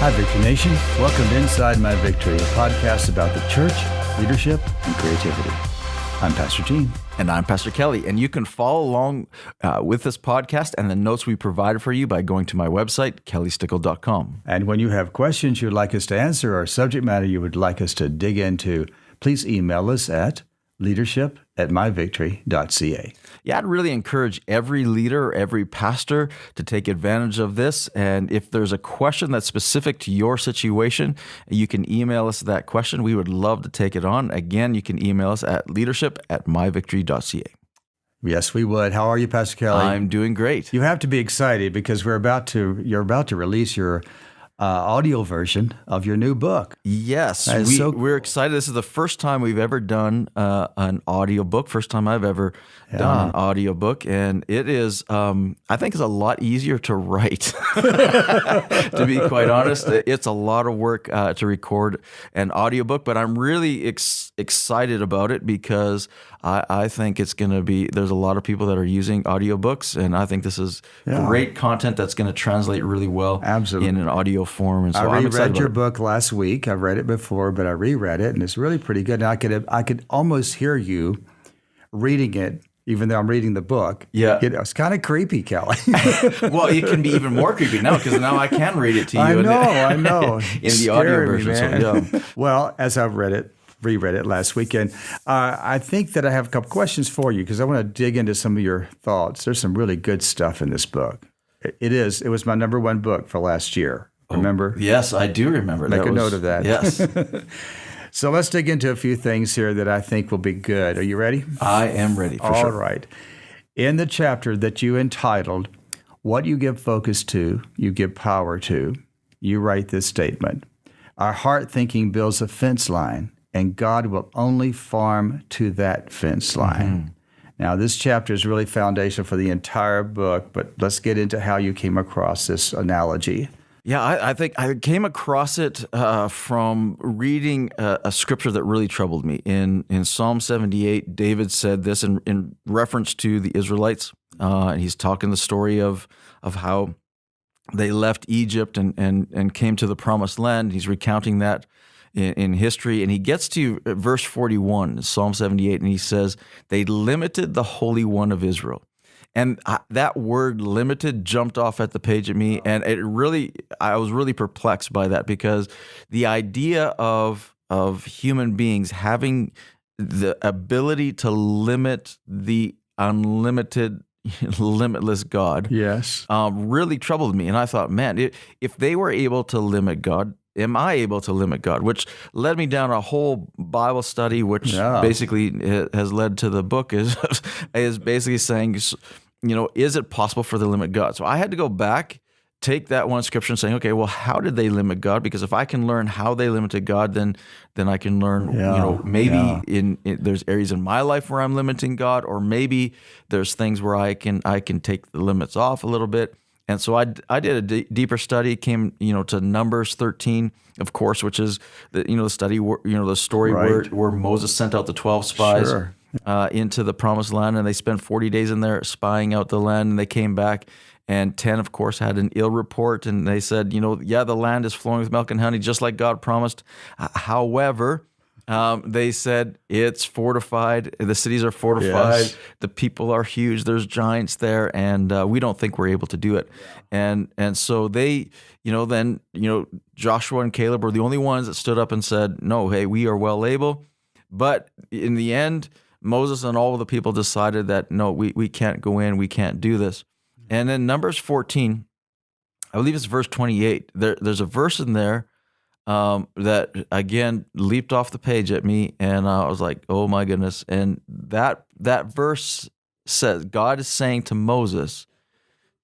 Hi, Victory Nation. Welcome to Inside My Victory, a podcast about the church, leadership, and creativity. I'm Pastor Gene. And I'm Pastor Kelly. And you can follow along with this podcast and the notes we provided for you by going to my website, kellystickle.com. And when you have questions you'd like us to answer or subject matter you would like us to dig into, please email us at leadership@myvictory.ca. Yeah, I'd really encourage every leader, every pastor to take advantage of this. And if there's a question that's specific to your situation, you can email us that question. We would love to take it on. Again, you can email us at leadership@myvictory.ca. Yes, we would. How are you, Pastor Kelly? I'm doing great. You have to be excited because you're about to release your audio version of your new book. Yes, we're excited. This is the first time we've ever done an audio book. First time I've ever done an audio book, and it is, I think, it's a lot easier to write. To be quite honest, it's a lot of work to record an audio book, but I'm really excited about it because I think it's going to be. There's a lot of people that are using audiobooks, and I think this is great content that's going to translate really well. Absolutely. In an audio form. And so I I'm reread your book last week. I've read it before, but I reread it, and it's really pretty good. And I could almost hear you reading it, even though I'm reading the book. Yeah. It's kind of creepy, Kelly. Well, it can be even more creepy now because now I can read it to you. I know. In the audio version. Man. So, well, as I've reread it last weekend, I think that I have a couple questions for you because I want to dig into some of your thoughts. There's some really good stuff in this book. It was my number one book for last year. Remember? Yes, I do remember. Make a note of that. Yes. So let's dig into a few things here that I think will be good. Are you ready? I am ready, for sure. All right. In the chapter that you entitled, What You Give Focus To, You Give Power To, you write this statement: Our heart thinking builds a fence line, and God will only farm to that fence line. Mm-hmm. Now, this chapter is really foundational for the entire book, but let's get into how you came across this analogy. Yeah, I think I came across it from reading a scripture that really troubled me. In Psalm 78, David said this in reference to the Israelites. And he's talking the story of how they left Egypt and came to the Promised Land. He's recounting that in history. And he gets to verse 41, Psalm 78, and he says, they limited the Holy One of Israel. And that word "limited" jumped off at the page at me, and I was really perplexed by that because the idea of human beings having the ability to limit the unlimited, limitless God, yes, really troubled me. And I thought, man, if they were able to limit God, am I able to limit God? Which led me down a whole Bible study, which basically has led to the book is basically saying, is it possible for them to limit God? So I had to go back, take that one scripture and saying, okay, well, how did they limit God? Because if I can learn how they limited God, then I can learn, maybe there's areas in my life where I'm limiting God, or maybe there's things where I can take the limits off a little bit. And so I did a deeper study, came to Numbers 13, of course, which is the study the story where Moses sent out the 12 spies into the Promised Land, and they spent 40 days in there spying out the land, and they came back, and 10, of course, had an ill report, and they said, the land is flowing with milk and honey, just like God promised. However, they said it's fortified. The cities are fortified. Yes. The people are huge. There's giants there, and we don't think we're able to do it. Yeah. And so they, then Joshua and Caleb were the only ones that stood up and said, "No, hey, we are well able." But in the end, Moses and all of the people decided that no, we can't go in. We can't do this. And then Numbers 14, I believe it's verse 28. There's a verse in there that again leaped off the page at me, and I was like, "Oh my goodness!" And that verse says, God is saying to Moses,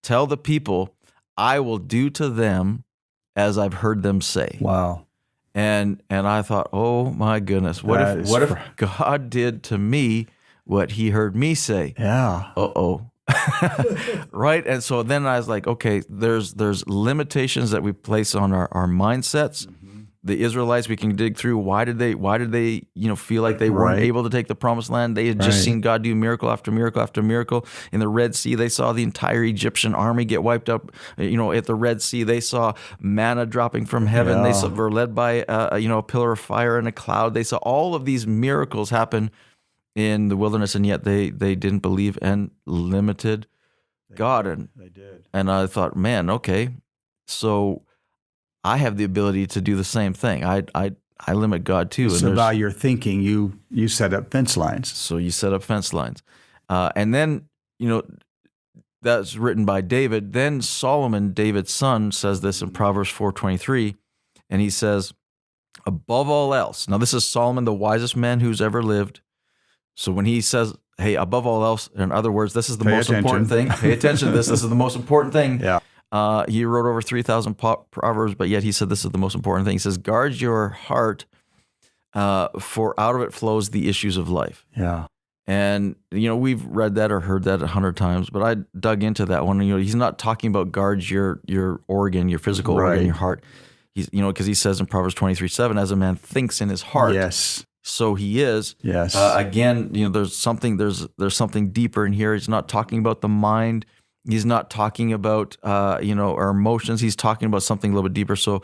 "Tell the people, I will do to them as I've heard them say." Wow! And I thought, "Oh my goodness, what if God did to me what He heard me say?" Yeah. Right. And so then I was like, okay, there's limitations that we place on our mindsets. Mm-hmm. the Israelites, we can dig through why did they feel like they weren't able to take the promised land. They had just seen God do miracle after miracle after miracle. In the Red Sea, they saw the entire Egyptian army get wiped up. At the Red Sea, they saw manna dropping from heaven. They were led by a pillar of fire and a cloud. They saw all of these miracles happen in the wilderness, and yet they didn't believe and limited God. And they did. And I thought, man, okay, so I have the ability to do the same thing. I limit God too. So by your thinking, you set up fence lines. So you set up fence lines. And then, that's written by David. Then Solomon, David's son, says this in Proverbs 4:23, and he says, above all else, now this is Solomon, the wisest man who's ever lived. So when he says, hey, above all else, in other words, this is the most important thing. Pay attention to this. This is the most important thing. Yeah. He wrote over 3,000 Proverbs, but yet he said this is the most important thing. He says, guard your heart, for out of it flows the issues of life. Yeah. And, we've read that or heard that 100 times, but I dug into that one. He's not talking about guard your organ, your physical organ, your heart. He's, because he says in Proverbs 23:7, as a man thinks in his heart, yes, so he is. Yes. Again, there's something deeper in here. He's not talking about the mind. He's not talking about, our emotions. He's talking about something a little bit deeper. So,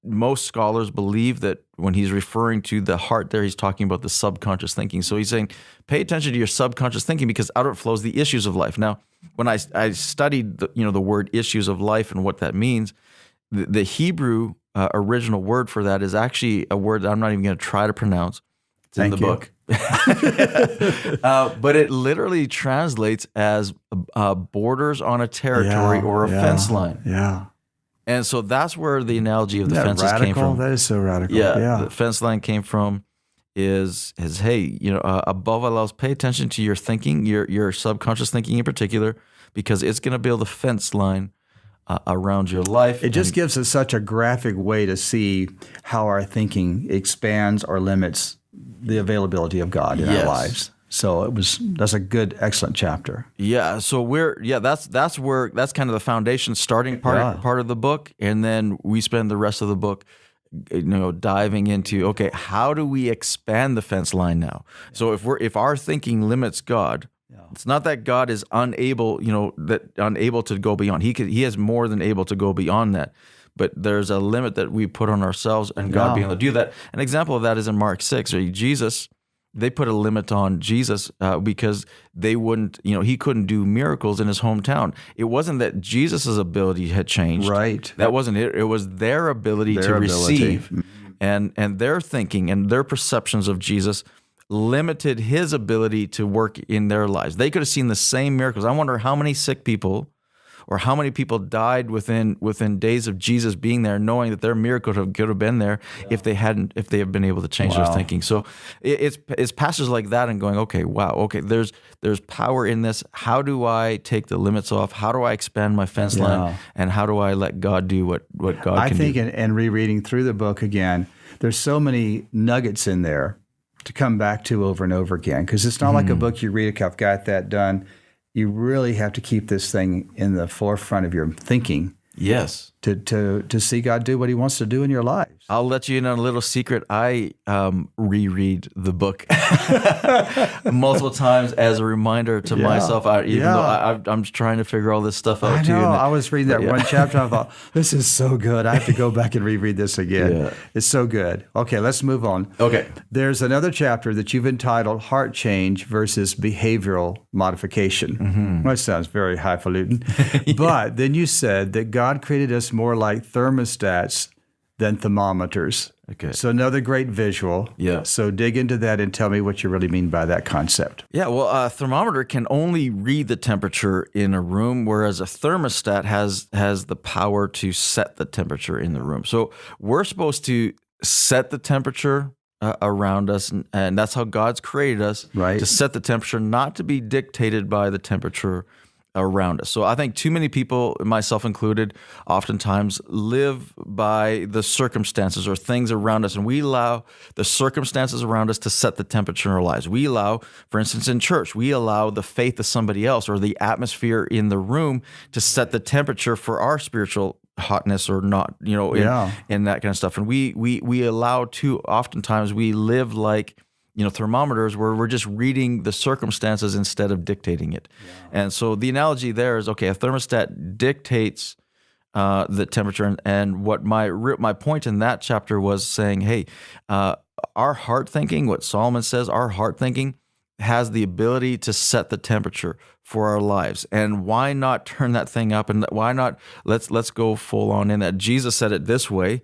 most scholars believe that when he's referring to the heart there, he's talking about the subconscious thinking. So he's saying, pay attention to your subconscious thinking because out of it flows the issues of life. Now, when I studied the word issues of life and what that means, the Hebrew original word for that is actually a word that I'm not even going to try to pronounce. It's in the book. But it literally translates as borders on a territory or a fence line. Yeah. And so that's where the analogy of the fences came from. That is so radical. Yeah. The fence line came from is hey, above all else, pay attention to your thinking, your subconscious thinking in particular, because it's going to build a fence line around your life. It just gives us such a graphic way to see how our thinking expands or limits the availability of God in our lives. So that's a good, excellent chapter. Yeah. So that's kind of the foundation, starting part of the book, and then we spend the rest of the book, diving into, okay, how do we expand the fence line now? So if our thinking limits God, it's not that God is unable to go beyond. He is more than able to go beyond that. But there's a limit that we put on ourselves and God being able to do that. An example of that is in Mark 6, where they put a limit on Jesus because they wouldn't, he couldn't do miracles in his hometown. It wasn't that Jesus's ability had changed. Right. That wasn't it. It was their ability to receive. And their thinking and their perceptions of Jesus limited his ability to work in their lives. They could have seen the same miracles. I wonder how many sick people or how many people died within days of Jesus being there, knowing that their miracle could have been there if they had been able to change their thinking. So it's passages like that and going, okay, wow, okay, there's power in this. How do I take the limits off? How do I expand my fence line? And how do I let God do what God can do? I think in rereading through the book again, there's so many nuggets in there to come back to over and over again, because it's not like a book you read, okay, I've got that done. You really have to keep this thing in the forefront of your thinking. Yes. To see God do what he wants to do in your lives. I'll let you in on a little secret. I reread the book multiple times as a reminder to myself, even though I'm trying to figure all this stuff out too. I know. I was reading that one chapter. I thought, this is so good. I have to go back and reread this again. Yeah. It's so good. Okay, let's move on. Okay. There's another chapter that you've entitled Heart Change versus Behavioral Modification. Mm-hmm. Well, that sounds very highfalutin. But then you said that God created us more like thermostats than thermometers. Okay. So another great visual. Yeah. So dig into that and tell me what you really mean by that concept. Yeah, well, a thermometer can only read the temperature in a room, whereas a thermostat has the power to set the temperature in the room. So we're supposed to set the temperature around us, and that's how God's created us, right, to set the temperature, not to be dictated by the temperature around us. So I think too many people, myself included, oftentimes live by the circumstances or things around us, and we allow the circumstances around us to set the temperature in our lives. We allow, for instance, in church, we allow the faith of somebody else or the atmosphere in the room to set the temperature for our spiritual hotness or not, and that kind of stuff. And we allow oftentimes we live like, thermometers where we're just reading the circumstances instead of dictating it. Yeah. And so the analogy there is, okay, a thermostat dictates the temperature. And what my point in that chapter was saying, hey, our heart thinking, what Solomon says, our heart thinking has the ability to set the temperature for our lives. And why not turn that thing up? And why not let's go full on in that? Jesus said it this way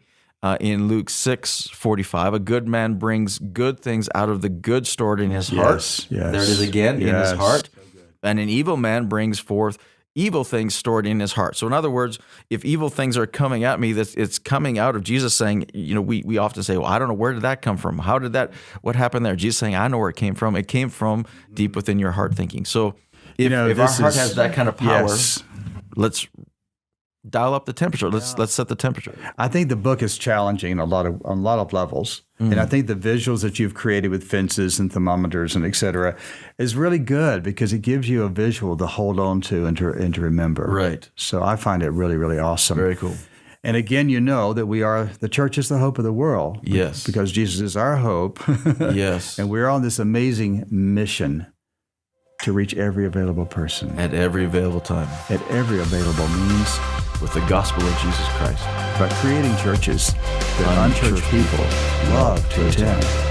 in Luke 6:45, a good man brings good things out of the good stored in his heart. Yes. There it is again, in his heart. And an evil man brings forth evil things stored in his heart. So in other words, if evil things are coming at me, it's coming out of Jesus saying, we often say, well, I don't know, where did that come from? What happened there? Jesus saying, I know where it came from. It came from deep within your heart thinking. So if our heart has that kind of power, let's dial up the temperature. Let's set the temperature. I think the book is challenging on a lot of levels. Mm-hmm. And I think the visuals that you've created with fences and thermometers and et cetera is really good because it gives you a visual to hold on to and to remember. Right. So I find it really, really awesome. Very cool. And again, the church is the hope of the world. Yes. Because Jesus is our hope. Yes. And we're on this amazing mission to reach every available person. At every available time. At every available means. With the gospel of Jesus Christ. By creating churches that unchurched people love to attend.